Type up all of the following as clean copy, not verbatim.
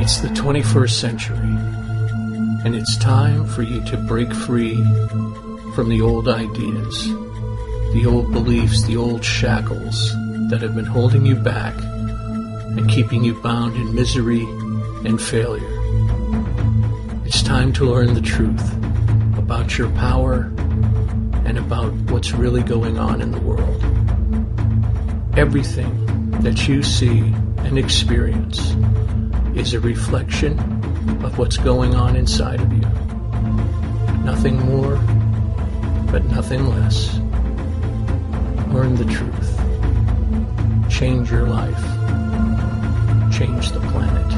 It's the 21st century, and it's time for you to break free from the old ideas, the old beliefs, the old shackles that have been holding you back and keeping you bound in misery and failure. It's time to learn the truth about your power and about what's really going on in the world. Everything that you see and experience is a reflection of what's going on inside of you. Nothing more, but nothing less. Learn the truth. Change your life. Change the planet.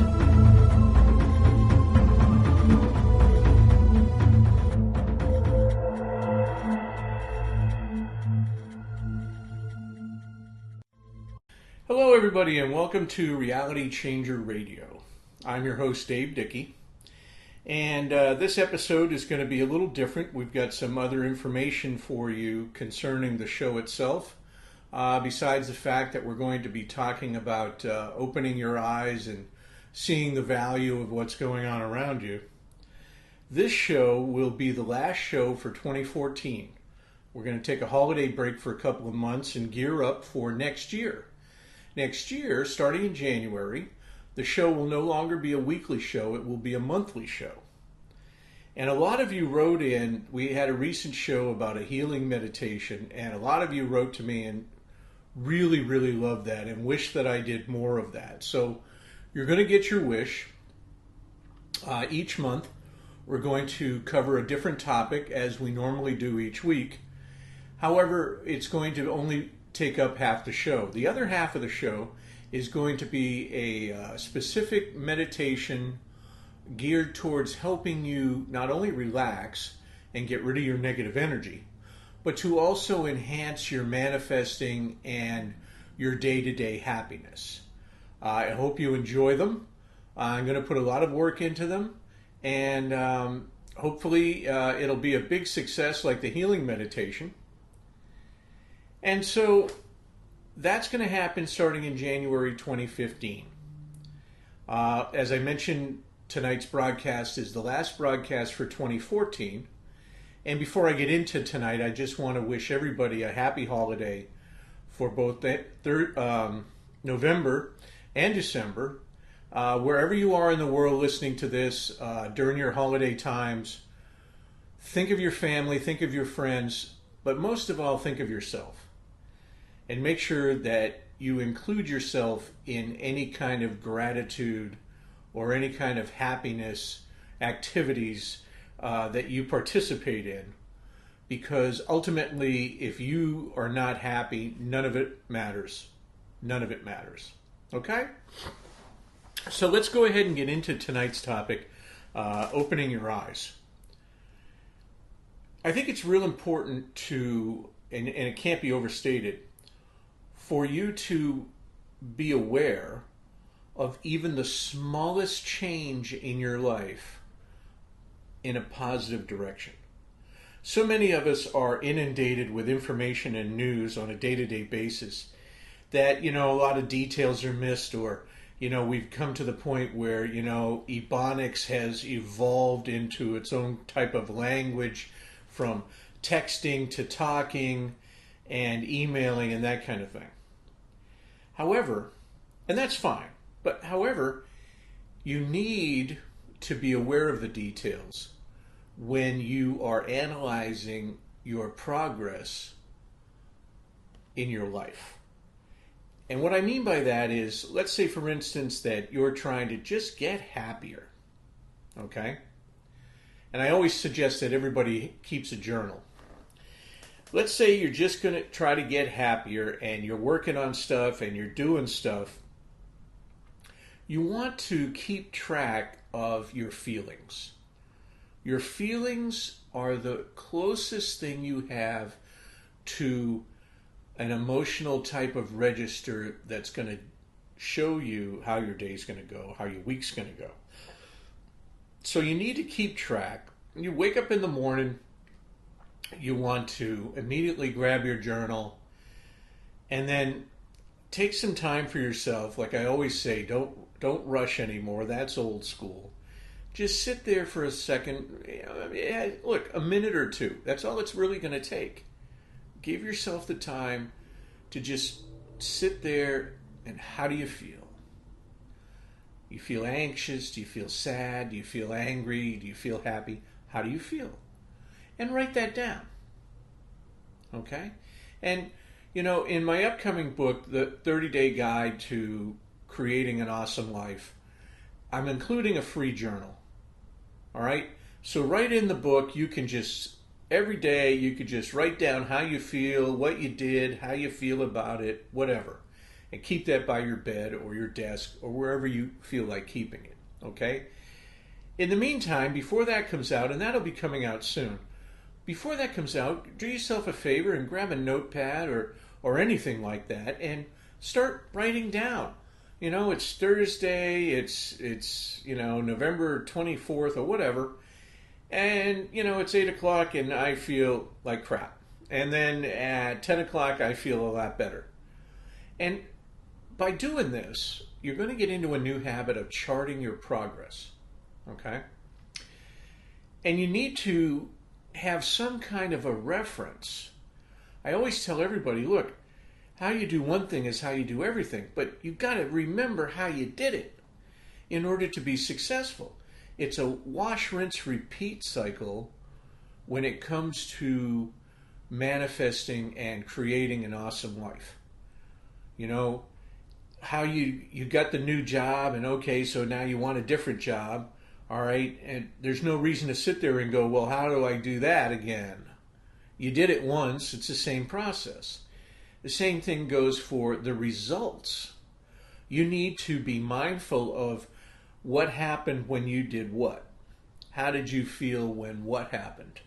Hello everybody and welcome to Reality Changer Radio. I'm your host Dickey, and this episode is going to be a little different. We've got some other information for you concerning the show itself, besides the fact that we're going to be talking about opening your eyes and seeing the value of what's going on around you. This show will be the last show for 2014. We're going to take a holiday break for a couple of months and gear up for next year. Next year, starting in January, the show will no longer be a weekly show, it will be a monthly show. And a lot of you wrote in, we had a recent show about a healing meditation, and a lot of you wrote to me and really, really loved that and wish that I did more of that. So you're going to get your wish. Each month, we're going to cover a different topic as we normally do each week. However, it's going to only take up half the show. The other half of the show is going to be a specific meditation geared towards helping you not only relax and get rid of your negative energy, but to also enhance your manifesting and your day-to-day happiness. I hope you enjoy them. I'm going to put a lot of work into them, and hopefully it'll be a big success like the healing meditation. And so that's going to happen starting in January 2015. As I mentioned, tonight's broadcast is the last broadcast for 2014. And before I get into tonight, I just want to wish everybody a happy holiday for both November and December. Wherever you are in the world listening to this during your holiday times, think of your family, think of your friends, but most of all, think of yourself. And make sure that you include yourself in any kind of gratitude or any kind of happiness activities that you participate in. Because ultimately, if you are not happy, none of it matters. None of it matters. Okay? So let's go ahead and get into tonight's topic, opening your eyes. I think it's real important to, and it can't be overstated, for you to be aware of even the smallest change in your life in a positive direction. So many of us are inundated with information and news on a day-to-day basis that, a lot of details are missed, or, we've come to the point where, Ebonics has evolved into its own type of language, from texting to talking and emailing and that kind of thing. However, and that's fine, but however, you need to be aware of the details when you are analyzing your progress in your life. And what I mean by that is, let's say for instance that you're trying to just get happier, okay? And I always suggest that everybody keeps a journal. Let's say you're just going to try to get happier and you're working on stuff and you're doing stuff. You want to keep track of your feelings. Your feelings are the closest thing you have to an emotional type of register that's going to show you how your day's going to go, how your week's going to go. So you need to keep track. When you wake up in the morning, you want to immediately grab your journal and then take some time for yourself. Like I always say, don't Don't rush anymore. That's old school. Just sit there for a second. Look, a minute or two. That's all it's really going to take. Give yourself the time to just sit there, and how do you feel? You feel anxious? Do you feel sad? Do you feel angry? Do you feel happy? How do you feel? And write that down. Okay? And, in my upcoming book, The 30-Day Guide to Creating an Awesome Life, I'm including a free journal. All right? So right in the book, you can just, every day, you could just write down how you feel, what you did, how you feel about it, whatever. And keep that by your bed or your desk or wherever you feel like keeping it. Okay? In the meantime, before that comes out, and that'll be coming out soon, before that comes out, do yourself a favor and grab a notepad or anything like that and start writing down. It's Thursday, it's November 24th or whatever, and, it's 8 o'clock and I feel like crap. And then at 10 o'clock I feel a lot better. And by doing this, you're going to get into a new habit of charting your progress, okay? And you need to have some kind of a reference. I always tell everybody, look, how you do one thing is how you do everything, but you've got to remember how you did it in order to be successful. It's a wash, rinse, repeat cycle when it comes to manifesting and creating an awesome life. How you got the new job, and okay, so now you want a different job, all right, and there's no reason to sit there and go, well, how do I do that again? You did it once, it's the same process. The same thing goes for the results. You need to be mindful of what happened when you did what. How did you feel when what happened?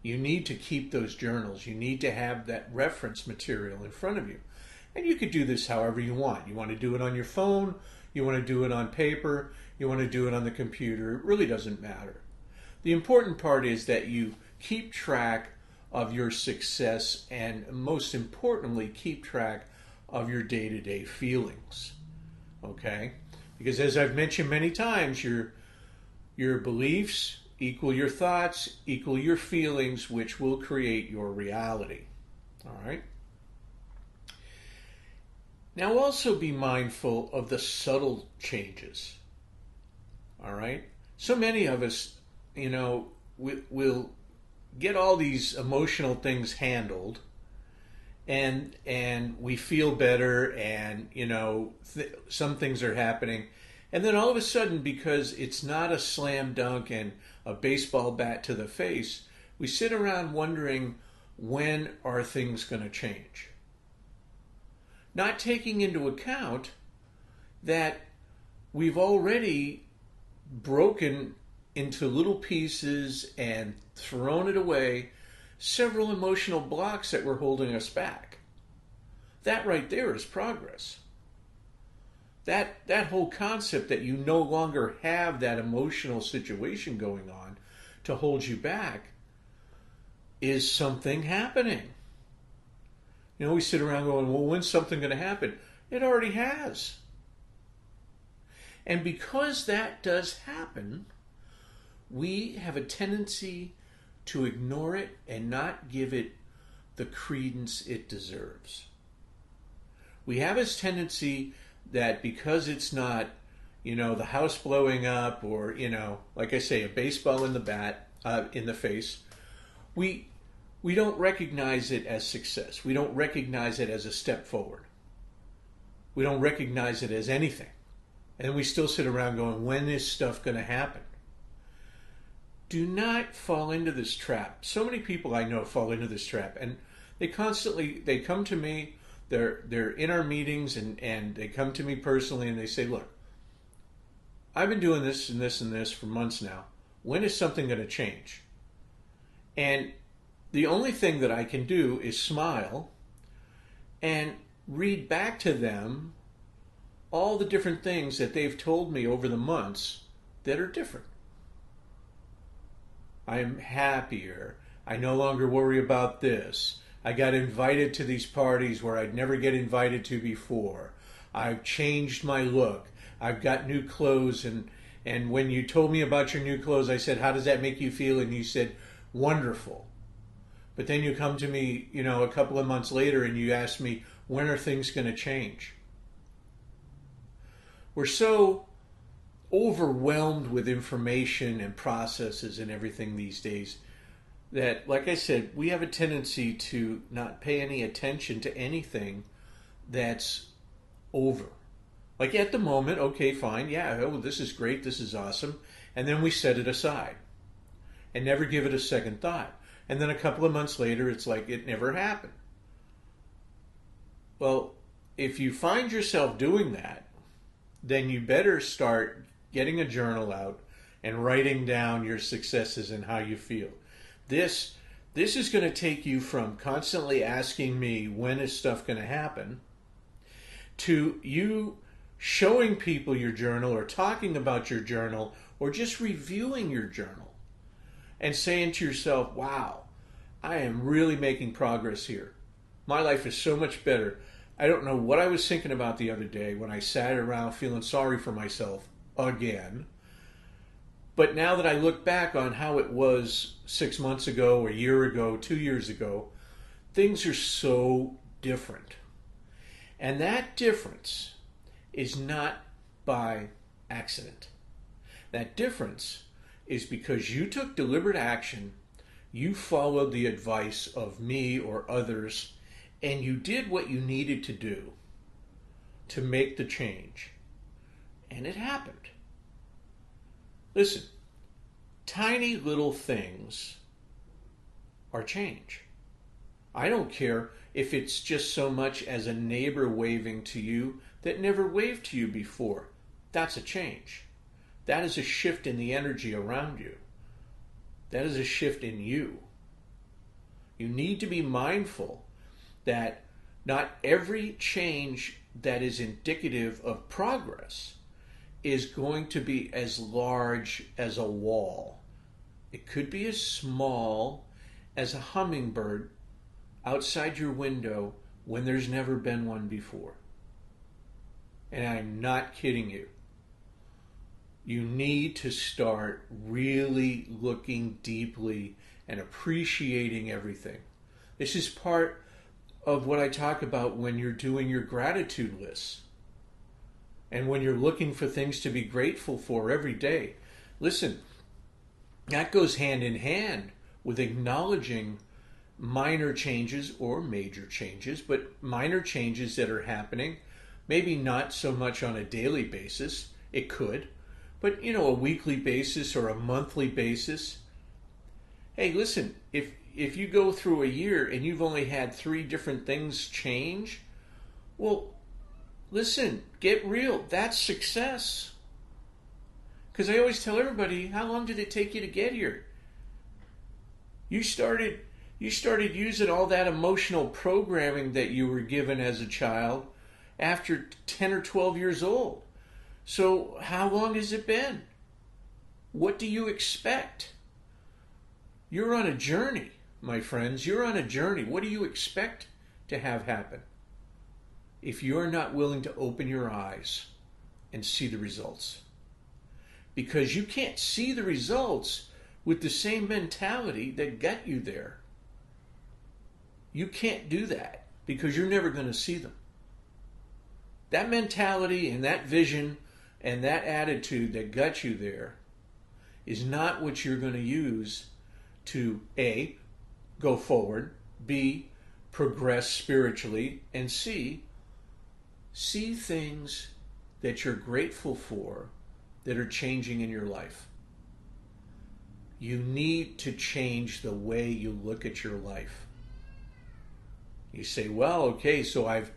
You need to keep those journals. You need to have that reference material in front of you. And you could do this however you want. You want to do it on your phone, you want to do it on paper, you want to do it on the computer. It really doesn't matter. The important part is that you keep track of your success and, most importantly, keep track of your day-to-day feelings. Okay? Because as I've mentioned many times, your beliefs equal your thoughts, equal your feelings, which will create your reality. All right? Now also be mindful of the subtle changes. All right? So many of us, will get all these emotional things handled, and we feel better, and some things are happening, and then all of a sudden, because it's not a slam dunk and a baseball bat to the face, we sit around wondering, when are things going to change? Not taking into account that we've already broken into little pieces and thrown it away several emotional blocks that were holding us back. That right there is progress. That whole concept that you no longer have that emotional situation going on to hold you back is something happening. We sit around going, well, when's something going to happen? It already has. And because that does happen, we have a tendency to ignore it and not give it the credence it deserves. We have this tendency that because it's not, the house blowing up or, like I say, a baseball in the face, we don't recognize it as success. We don't recognize it as a step forward. We don't recognize it as anything. And we still sit around going, when is stuff going to happen? Do not fall into this trap. So many people I know fall into this trap, and they come to me, they're in our meetings, and they come to me personally and they say, look, I've been doing this and this and this for months now. When is something going to change? And the only thing that I can do is smile and read back to them all the different things that they've told me over the months that are different. I'm happier. I no longer worry about this. I got invited to these parties where I'd never get invited to before. I've changed my look. I've got new clothes, and when you told me about your new clothes, I said, how does that make you feel? And you said, wonderful. But then you come to me, a couple of months later and you ask me, when are things going to change? We're so overwhelmed with information and processes and everything these days that, like I said, we have a tendency to not pay any attention to anything that's over. Like at the moment, okay, fine, yeah, oh, this is great, this is awesome, and then we set it aside and never give it a second thought. And then a couple of months later, it's like it never happened. Well, if you find yourself doing that, then you better start getting a journal out and writing down your successes and how you feel. This is going to take you from constantly asking me, when is stuff going to happen, to you showing people your journal or talking about your journal or just reviewing your journal and saying to yourself, wow, I am really making progress here. My life is so much better. I don't know what I was thinking about the other day when I sat around feeling sorry for myself again. But now that I look back on how it was 6 months ago, a year ago, 2 years ago, things are so different. And that difference is not by accident. That difference is because you took deliberate action, you followed the advice of me or others, and you did what you needed to do to make the change. And it happened. Listen, tiny little things are change. I don't care if it's just so much as a neighbor waving to you that never waved to you before. That's a change. That is a shift in the energy around you. That is a shift in you. You need to be mindful that not every change that is indicative of progress is going to be as large as a wall. It could be as small as a hummingbird outside your window when there's never been one before. And I'm not kidding you. You need to start really looking deeply and appreciating everything. This is part of what I talk about when you're doing your gratitude lists and when you're looking for things to be grateful for every day. Listen, that goes hand in hand with acknowledging minor changes or major changes, but minor changes that are happening, maybe not so much on a daily basis, it could, but a weekly basis or a monthly basis. Hey, listen, if you go through a year and you've only had 3 different things change, well, listen, get real. That's success. Because I always tell everybody, how long did it take you to get here? You started using all that emotional programming that you were given as a child after 10 or 12 years old. So how long has it been? What do you expect? You're on a journey, my friends. You're on a journey. What do you expect to have happen if you're not willing to open your eyes and see the results? Because you can't see the results with the same mentality that got you there. You can't do that because you're never going to see them. That mentality and that vision and that attitude that got you there is not what you're going to use to A, go forward, B, progress spiritually, and C, see things that you're grateful for that are changing in your life. You need to change the way you look at your life. You say, well, okay, so I've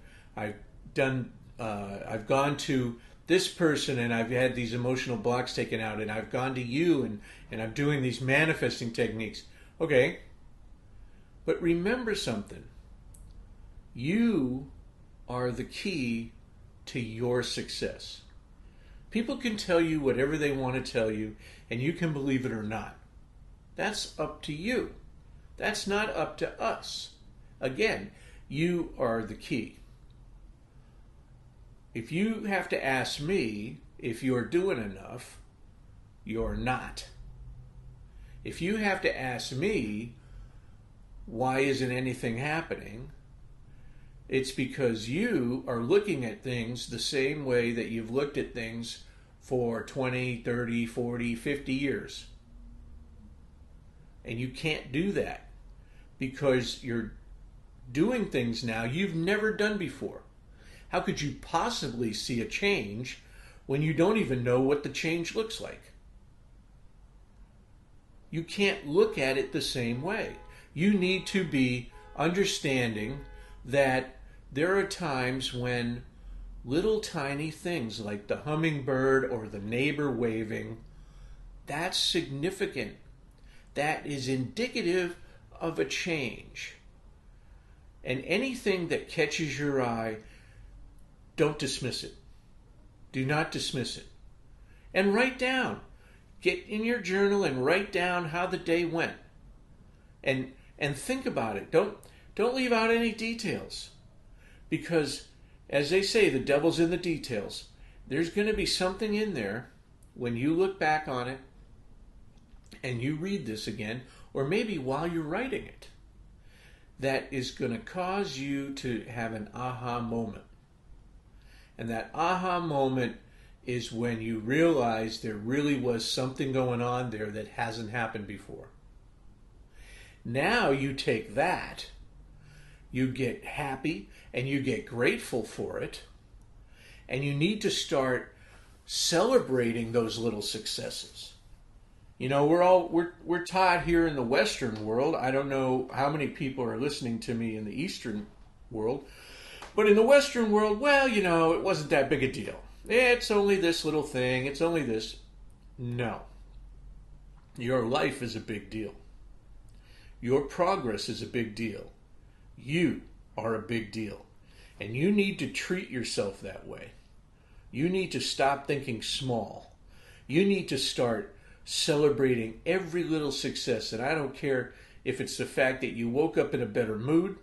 gone to this person and I've had these emotional blocks taken out, and I've gone to you and I'm doing these manifesting techniques. Okay, but remember something. You are the key to your success. People can tell you whatever they want to tell you, and you can believe it or not. That's up to you. That's not up to us. Again, you are the key. If you have to ask me if you're doing enough, you're not. If you have to ask me, why isn't anything happening? It's because you are looking at things the same way that you've looked at things for 20, 30, 40, 50 years. And you can't do that because you're doing things now you've never done before. How could you possibly see a change when you don't even know what the change looks like? You can't look at it the same way. You need to be understanding that there are times when little tiny things like the hummingbird or the neighbor waving, that's significant. That is indicative of a change. And anything that catches your eye, don't dismiss it. Do not dismiss it. And write down. Get in your journal and write down how the day went. And think about it. Don't leave out any details. Because, as they say, the devil's in the details. There's going to be something in there when you look back on it and you read this again, or maybe while you're writing it, that is going to cause you to have an aha moment. And that aha moment is when you realize there really was something going on there that hasn't happened before. Now you take that, you get happy, and you get grateful for it, and you need to start celebrating those little successes. You know, we're taught here in the Western world. I don't know how many people are listening to me in the Eastern world, but in the Western world, well, you know, it wasn't that big a deal. It's only this little thing. It's only this. No. Your life is a big deal. Your progress is a big deal. You are a big deal. And you need to treat yourself that way. You need to stop thinking small. You need to start celebrating every little success. And I don't care if it's the fact that you woke up in a better mood,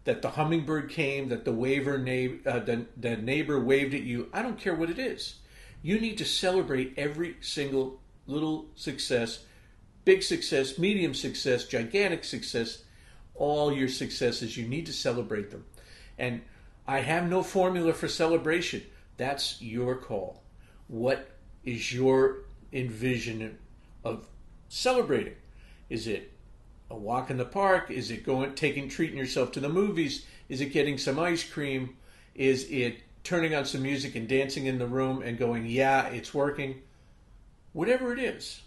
that the hummingbird came, that the neighbor waved at you. I don't care what it is. You need to celebrate every single little success, big success, medium success, gigantic success, all your successes. You need to celebrate them. And I have no formula for celebration. That's your call. What is your envision of celebrating? Is it a walk in the park? Is it treating yourself to the movies? Is it getting some ice cream? Is it turning on some music and dancing in the room and going, yeah, it's working? Whatever it is,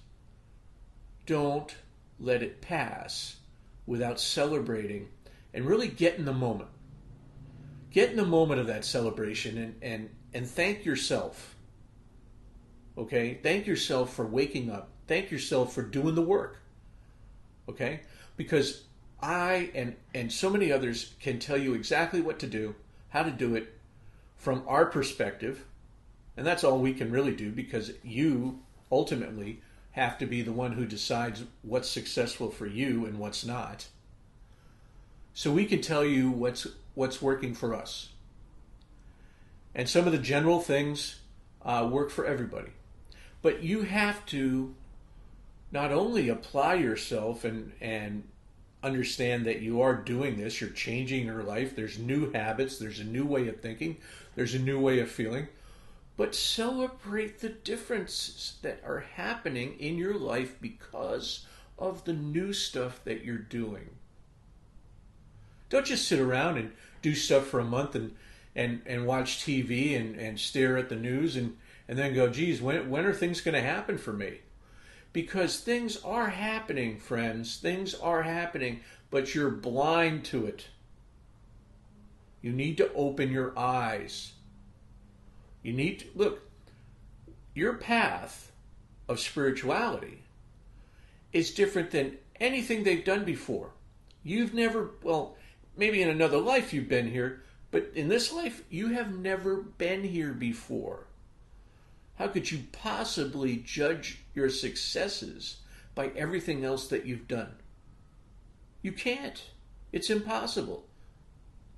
don't let it pass without celebrating and really get in the moment. Get in the moment of that celebration and thank yourself. Okay? Thank yourself for waking up. Thank yourself for doing the work. Okay? Because I and so many others can tell you exactly what to do, how to do it from our perspective. And that's all we can really do, because you ultimately have to be the one who decides what's successful for you and what's not. So we can tell you what's working for us. And some of the general things work for everybody. But you have to not only apply yourself and understand that you are doing this, you're changing your life, there's new habits, there's a new way of thinking, there's a new way of feeling, but celebrate the differences that are happening in your life because of the new stuff that you're doing. Don't just sit around and do stuff for a month and watch TV and stare at the news and then go, geez, when are things going to happen for me? Because things are happening, friends. Things are happening, but you're blind to it. You need to open your eyes. You need to, look, your path of spirituality is different than anything they've done before. You've never, well, maybe in another life you've been here, but in this life you have never been here before. How could you possibly judge your successes by everything else that you've done? You can't. It's impossible.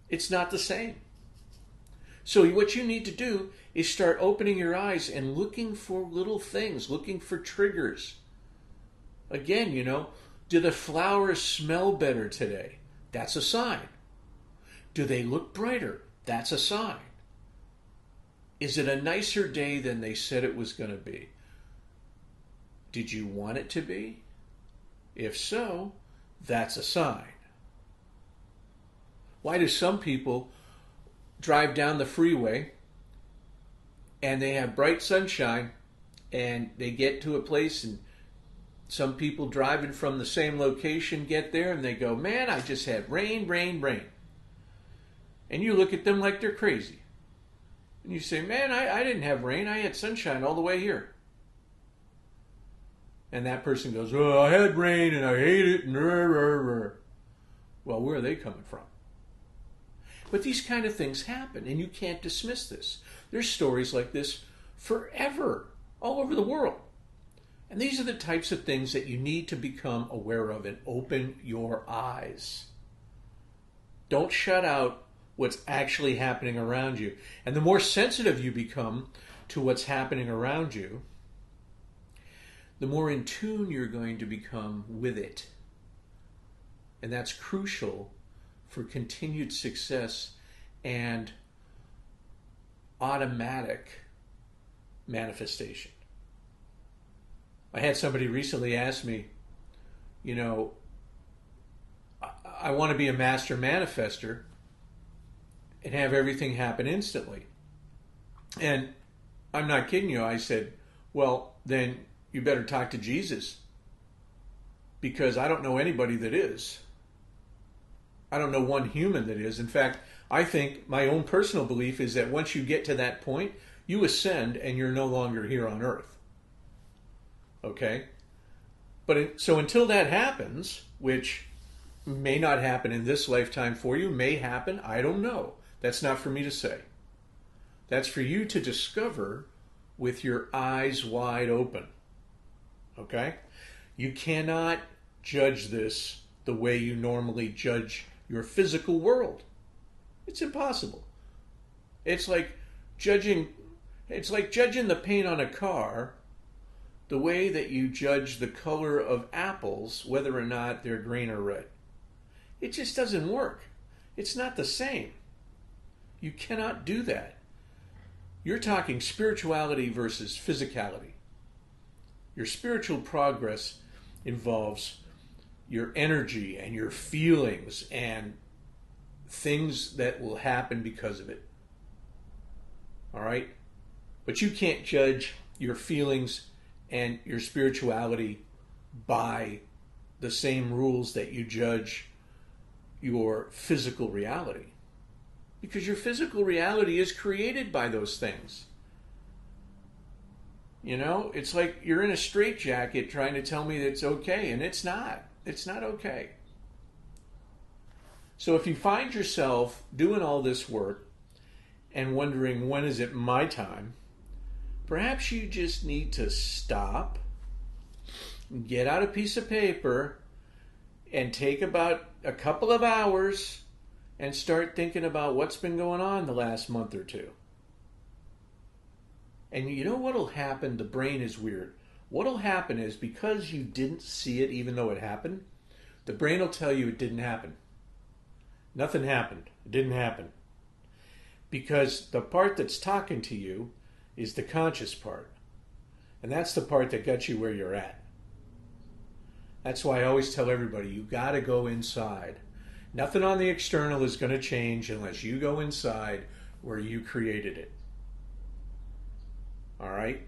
It's not the same. So what you need to do is start opening your eyes and looking for little things, looking for triggers. Again, do the flowers smell better today? That's a sign. Do they look brighter? That's a sign. Is it a nicer day than they said it was going to be? Did you want it to be? If so, that's a sign. Why do some people drive down the freeway and they have bright sunshine and they get to a place, and some people driving from the same location get there and they go, man, I just had rain, rain, rain. And you look at them like they're crazy. And you say, man, I didn't have rain. I had sunshine all the way here. And that person goes, oh, I had rain and I hate it. Well, where are they coming from? But these kind of things happen, and you can't dismiss this. There's stories like this forever, all over the world. And these are the types of things that you need to become aware of and open your eyes. Don't shut out what's actually happening around you. And the more sensitive you become to what's happening around you, the more in tune you're going to become with it. And that's crucial for continued success and automatic manifestation. I had somebody recently ask me, I want to be a master manifester and have everything happen instantly. And I'm not kidding you. I said, well, then you better talk to Jesus, because I don't know anybody that is. I don't know one human that is. In fact, I think my own personal belief is that once you get to that point, you ascend and you're no longer here on earth. Okay? So until that happens, which may not happen in this lifetime for you, may happen, I don't know. That's not for me to say. That's for you to discover with your eyes wide open. Okay? You cannot judge this the way you normally judge your physical world. It's impossible. It's like judging the paint on a car the way that you judge the color of apples, whether or not they're green or red. It just doesn't work. It's not the same. You cannot do that. You're talking spirituality versus physicality. Your spiritual progress involves your energy and your feelings and things that will happen because of it. All right? But you can't judge your feelings and your spirituality by the same rules that you judge your physical reality. Because your physical reality is created by those things. It's like you're in a straitjacket trying to tell me that it's okay, and it's not. It's not okay. So if you find yourself doing all this work and wondering, when is it my time? Perhaps you just need to stop, get out a piece of paper, and take about a couple of hours and start thinking about what's been going on the last month or two. And you know what'll happen? The brain is weird. What'll happen is, because you didn't see it even though it happened, the brain will tell you it didn't happen. Nothing happened. It didn't happen. Because the part that's talking to you is the conscious part. And that's the part that got you where you're at. That's why I always tell everybody, you got to go inside. Nothing on the external is going to change unless you go inside where you created it. All right?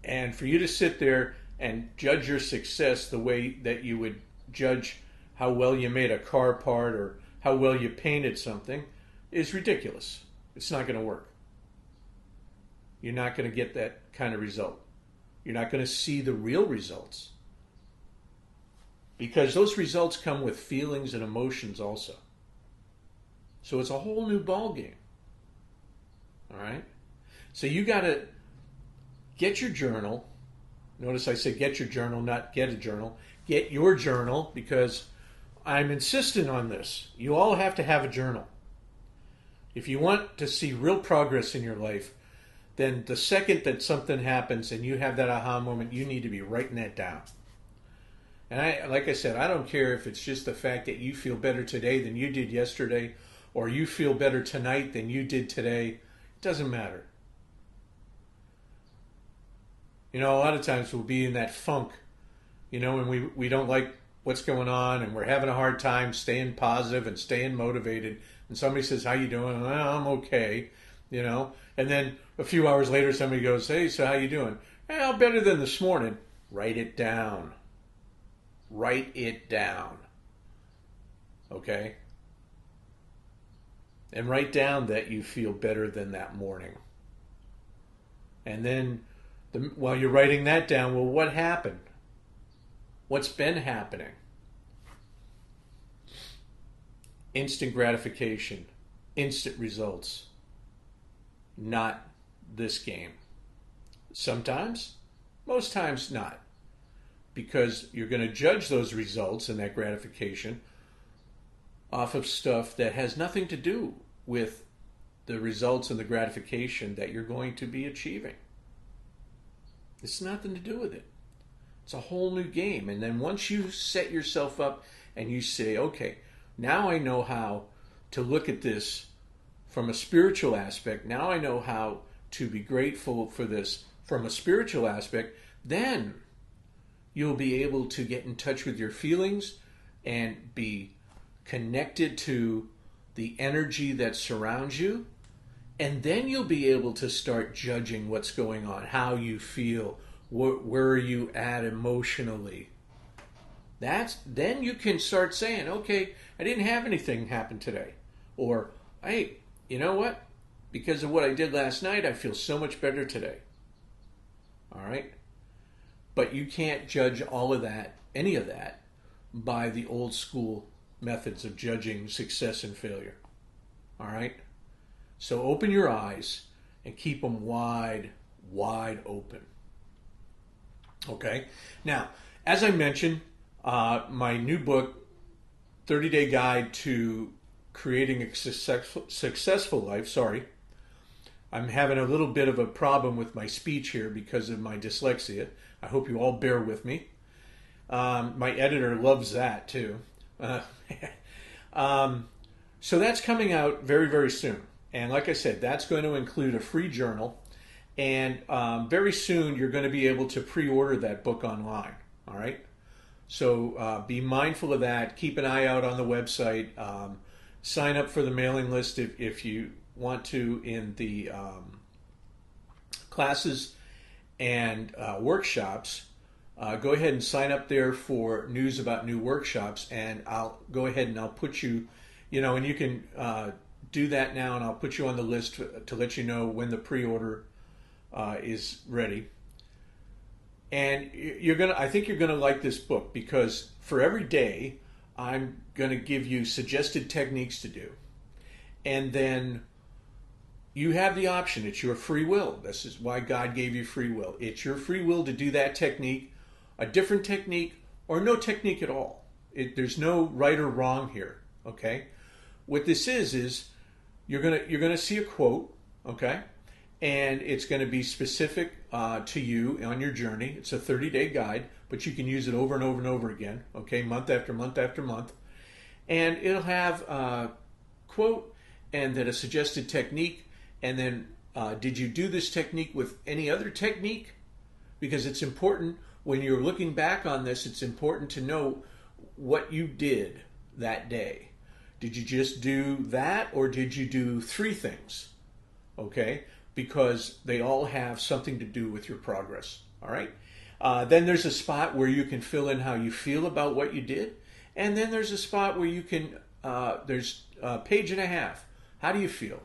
And for you to sit there and judge your success the way that you would judge how well you made a car part or how well you painted something is ridiculous. It's not going to work. You're not going to get that kind of result. You're not going to see the real results. Because those results come with feelings and emotions also. So it's a whole new ballgame. All right? So you got to get your journal. Notice I said get your journal, not get a journal. Get your journal, because I'm insistent on this. You all have to have a journal. If you want to see real progress in your life, then the second that something happens and you have that aha moment, you need to be writing that down. And like I said, I don't care if it's just the fact that you feel better today than you did yesterday, or you feel better tonight than you did today. It doesn't matter. A lot of times we'll be in that funk, and we don't like what's going on, and we're having a hard time staying positive and staying motivated. And somebody says, "How you doing?" "Well, I'm okay," And then a few hours later, somebody goes, "Hey, so how you doing?" "Well, better than this morning." Write it down. Write it down. Okay? And write down that you feel better than that morning. And then while you're writing that down, well, what happened? What's been happening? Instant gratification, instant results. Not this game. Sometimes, most times not. Because you're going to judge those results and that gratification off of stuff that has nothing to do with the results and the gratification that you're going to be achieving. It's nothing to do with it. It's a whole new game. And then once you set yourself up and you say, okay, now I know how to look at this from a spiritual aspect. Now I know how to be grateful for this from a spiritual aspect. Then you'll be able to get in touch with your feelings and be connected to the energy that surrounds you. And then you'll be able to start judging what's going on, how you feel, where are you at emotionally. Then you can start saying, okay, I didn't have anything happen today. Or, hey, you know what? Because of what I did last night, I feel so much better today. All right? But you can't judge all of that, any of that, by the old school methods of judging success and failure. All right? So open your eyes and keep them wide, wide open. Okay? Now, as I mentioned, my new book, 30-Day Guide to Creating a Successful Life, I'm having a little bit of a problem with my speech here because of my dyslexia. I hope you all bear with me. My editor loves that too. So that's coming out very, very soon. And like I said, that's going to include a free journal. And very soon you're going to be able to pre-order that book online. All right? So be mindful of that. Keep an eye out on the website. Sign up for the mailing list if you want to in the classes and workshops. Go ahead and sign up there for news about new workshops, and I'll go ahead and I'll put you, and you can do that now, and I'll put you on the list to let you know when the pre-order is ready. And I think you're gonna like this book, because for every day I'm gonna give you suggested techniques to do, and then you have the option. It's your free will. This is why God gave you free will. It's your free will to do that technique, a different technique, or no technique at all. There's no right or wrong here. Okay, what this is you're gonna see a quote. Okay, and it's going to be specific to you on your journey. It's a 30-day guide, but you can use it over and over and over again. Okay, month after month after month, and it'll have a quote and then a suggested technique. And then, did you do this technique with any other technique? Because it's important when you're looking back on this, it's important to know what you did that day. Did you just do that, or did you do 3 things? Okay, because they all have something to do with your progress. All right. Then there's a spot where you can fill in how you feel about what you did. And then there's a spot where you can, there's a page and a half. How do you feel?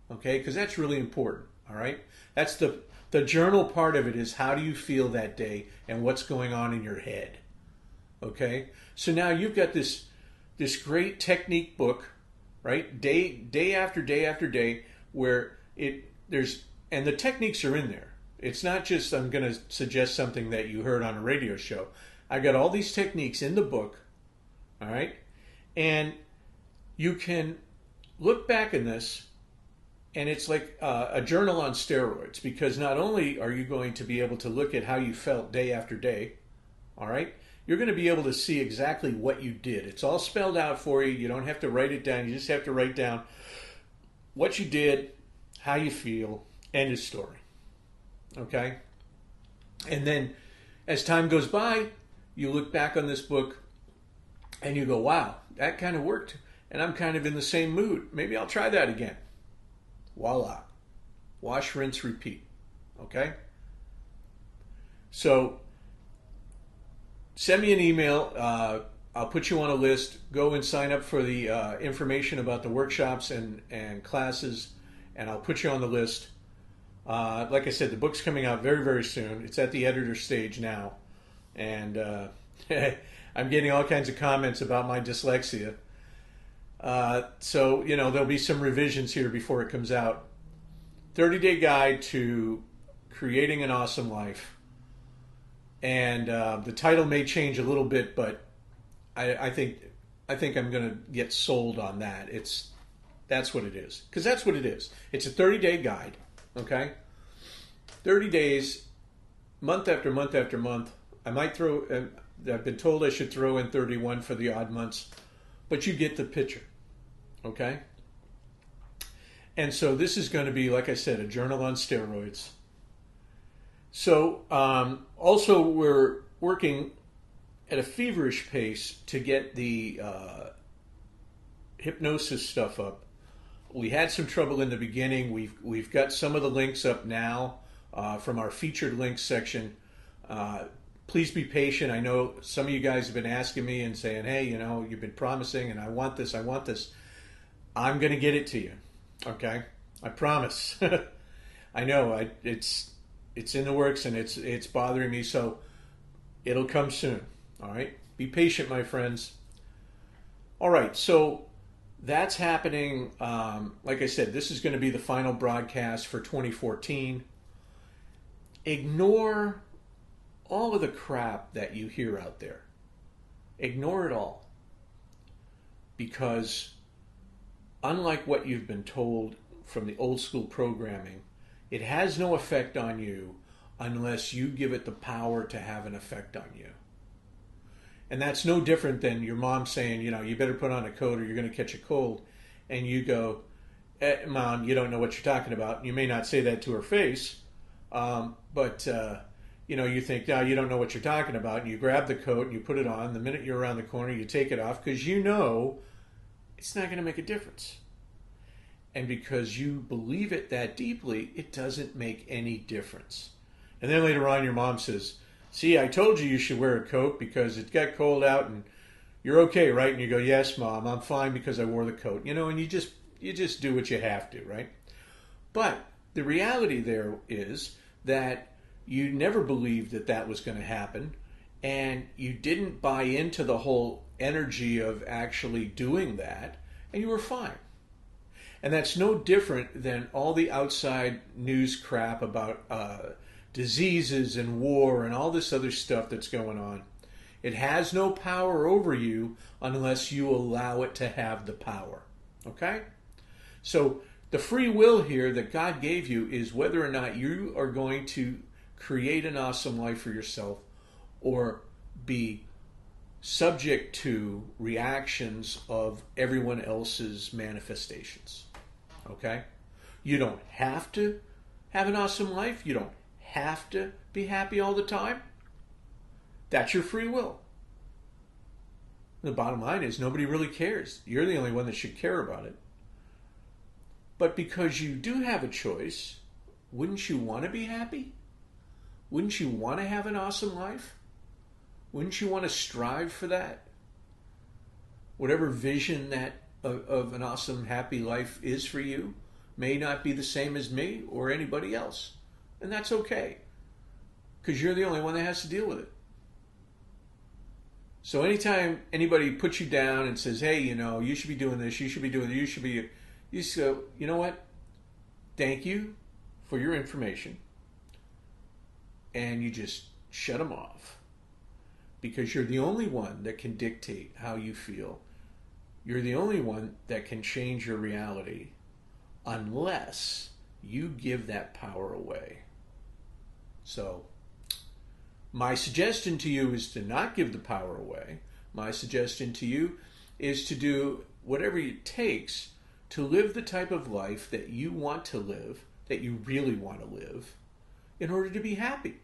Okay, because that's really important, all right? That's the journal part of it, is how do you feel that day and what's going on in your head, okay? So now you've got this great technique book, right? Day after day after day, where and the techniques are in there. It's not just I'm going to suggest something that you heard on a radio show. I got all these techniques in the book, all right? And you can look back in this And it's like a journal on steroids, because not only are you going to be able to look at how you felt day after day, all right, you're going to be able to see exactly what you did. It's all spelled out for you. You don't have to write it down. You just have to write down what you did, how you feel, end of story. Okay? And then as time goes by, you look back on this book and you go, wow, that kind of worked. And I'm kind of in the same mood. Maybe I'll try that again. Voila. Wash, rinse, repeat. Okay? So send me an email. I'll put you on a list. Go and sign up for the information about the workshops and classes, and I'll put you on the list. Like I said, the book's coming out very, very soon. It's at the editor stage now. And I'm getting all kinds of comments about my dyslexia. So, there'll be some revisions here before it comes out. 30-day guide to creating an awesome life. And the title may change a little bit, but I think I'm going to get sold on that. That's what it is. Because that's what it is. It's a 30-day guide, okay? 30 days, month after month after month. I might I've been told I should throw in 31 for the odd months, but you get the picture, okay? And so this is going to be, like I said, a journal on steroids. So also we're working at a feverish pace to get the hypnosis stuff up. We had some trouble in the beginning. We've got some of the links up now from our featured links section. Please be patient. I know some of you guys have been asking me and saying, hey, you've been promising and I want this. I'm going to get it to you. Okay? I promise. I know it's in the works and it's bothering me, so it'll come soon. All right? Be patient, my friends. All right, so that's happening. Like I said, this is going to be the final broadcast for 2014. Ignore all of the crap that you hear out there. Ignore it all. Because unlike what you've been told from the old school programming, it has no effect on you unless you give it the power to have an effect on you. And that's no different than your mom saying, you better put on a coat or you're going to catch a cold. And you go, Mom, you don't know what you're talking about. You may not say that to her face, but you think, you don't know what you're talking about. And you grab the coat and you put it on. The minute you're around the corner, you take it off because it's not going to make a difference. And because you believe it that deeply, it doesn't make any difference. And then later on, your mom says, see, I told you should wear a coat because it got cold out and you're okay, right? And you go, yes, Mom, I'm fine because I wore the coat. And you just do what you have to, right? But the reality there is that you never believed that was going to happen, and you didn't buy into the whole energy of actually doing that, and you were fine. And that's no different than all the outside news crap about diseases and war and all this other stuff that's going on. It has no power over you unless you allow it to have the power. Okay? So the free will here that God gave you is whether or not you are going to create an awesome life for yourself or be subject to reactions of everyone else's manifestations. Okay? You don't have to have an awesome life. You don't have to be happy all the time. That's your free will. The bottom line is nobody really cares. You're the only one that should care about it. But because you do have a choice, wouldn't you want to be happy? Wouldn't you want to have an awesome life? Wouldn't you want to strive for that? Whatever vision that of an awesome, happy life is for you may not be the same as me or anybody else. And that's okay. Because you're the only one that has to deal with it. So anytime anybody puts you down and says, hey, you should be doing this, you should be doing that, you go, you know what? Thank you for your information. And you just shut them off. Because you're the only one that can dictate how you feel. You're the only one that can change your reality. unless you give that power away. So, my suggestion to you is to not give the power away. My suggestion to you is to do whatever it takes to live the type of life that you want to live, that you really want to live, in order to be happy.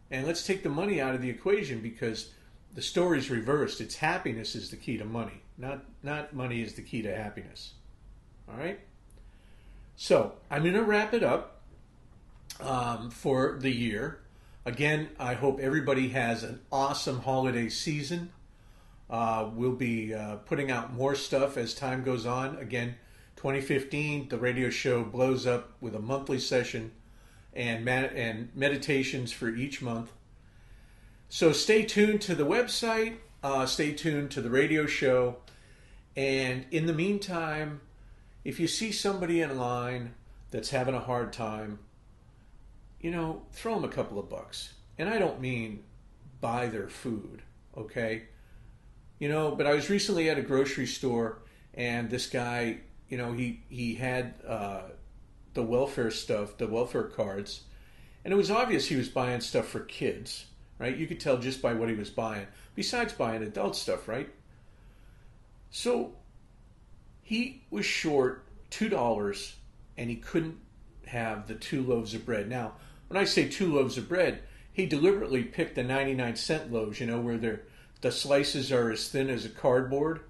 And let's take the money out of the equation, because the story's reversed. It's happiness is the key to money, not money is the key to happiness. All right? So, I'm going to wrap it up for the year. Again, I hope everybody has an awesome holiday season. We'll be putting out more stuff as time goes on. Again, 2015, the radio show blows up with a monthly session and meditations for each month. So stay tuned to the website, stay tuned to the radio show, and in the meantime, if you see somebody in line that's having a hard time, throw them a couple of bucks. And I don't mean buy their food, okay? But I was recently at a grocery store, and this guy, he had the welfare stuff, the welfare cards, and it was obvious he was buying stuff for kids, right? You could tell just by what he was buying, besides buying adult stuff, right? So he was short $2, and he couldn't have the 2 loaves of bread. Now, when I say 2 loaves of bread, he deliberately picked the 99-cent loaves, where the slices are as thin as a cardboard,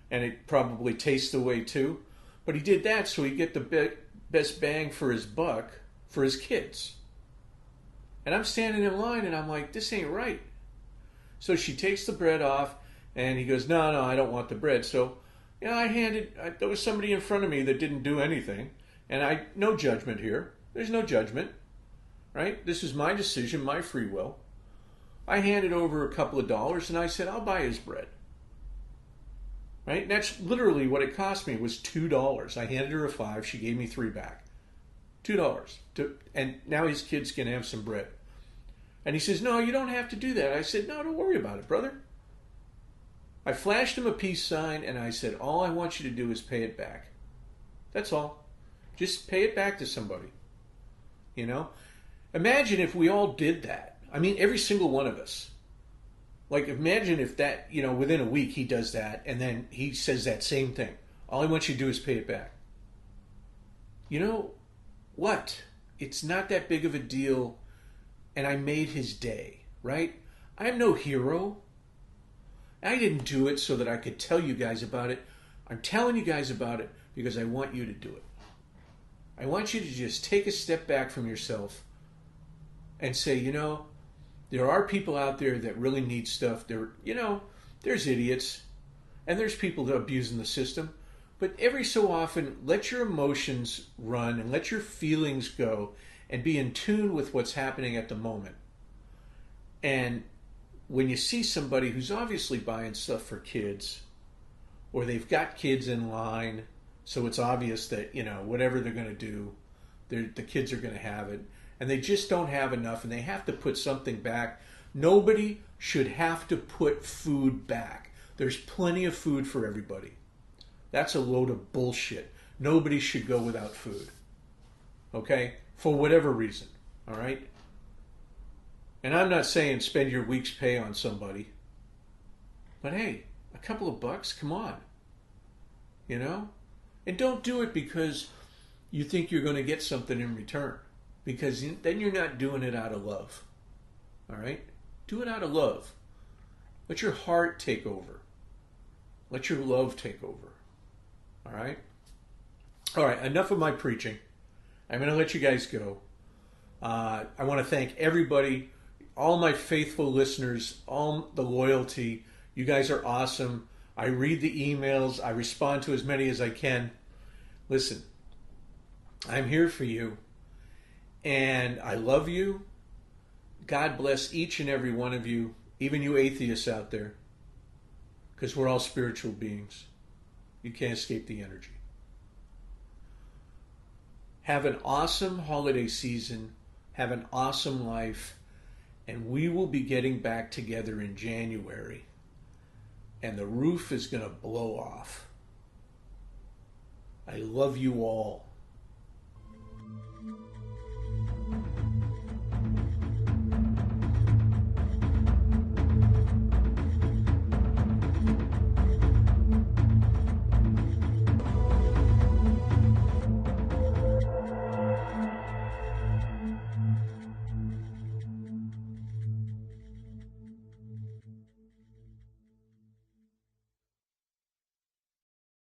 and it probably tastes the way too. But he did that so he'd get the best bang for his buck for his kids. And I'm standing in line, and I'm like, this ain't right. So she takes the bread off, and he goes, no, I don't want the bread. So, there was somebody in front of me that didn't do anything, and no judgment here. There's no judgment, right? This is my decision, my free will. I handed over a couple of dollars, and I said, I'll buy his bread. Right? And that's literally what it cost me, was $2. I handed her a 5. She gave me 3 back. $2. And now his kids can have some bread. And he says, no, you don't have to do that. I said, no, don't worry about it, brother. I flashed him a peace sign, and I said, all I want you to do is pay it back. That's all. Just pay it back to somebody. Imagine if we all did that. I mean, every single one of us. Like, imagine if that, within a week he does that, and then he says that same thing. All I want you to do is pay it back. You know what? It's not that big of a deal, and I made his day, right? I'm no hero. I didn't do it so that I could tell you guys about it. I'm telling you guys about it because I want you to do it. I want you to just take a step back from yourself and say, there are people out there that really need stuff. There's idiots, and there's people that are abusing the system. But every so often, let your emotions run and let your feelings go and be in tune with what's happening at the moment. And when you see somebody who's obviously buying stuff for kids, or they've got kids in line, so it's obvious that, whatever they're going to do, the kids are going to have it, and they just don't have enough, and they have to put something back. Nobody should have to put food back. There's plenty of food for everybody. That's a load of bullshit. Nobody should go without food. Okay? For whatever reason. All right? And I'm not saying spend your week's pay on somebody. But hey, a couple of bucks, come on. And don't do it because you think you're going to get something in return. Because then you're not doing it out of love. All right? Do it out of love. Let your heart take over. Let your love take over. All right? All right, enough of my preaching. I'm going to let you guys go. I want to thank everybody, all my faithful listeners, all the loyalty. You guys are awesome. I read the emails. I respond to as many as I can. Listen, I'm here for you. And I love you. God bless each and every one of you, even you atheists out there, because we're all spiritual beings. You can't escape the energy. Have an awesome holiday season. Have an awesome life. And we will be getting back together in January. And the roof is going to blow off. I love you all.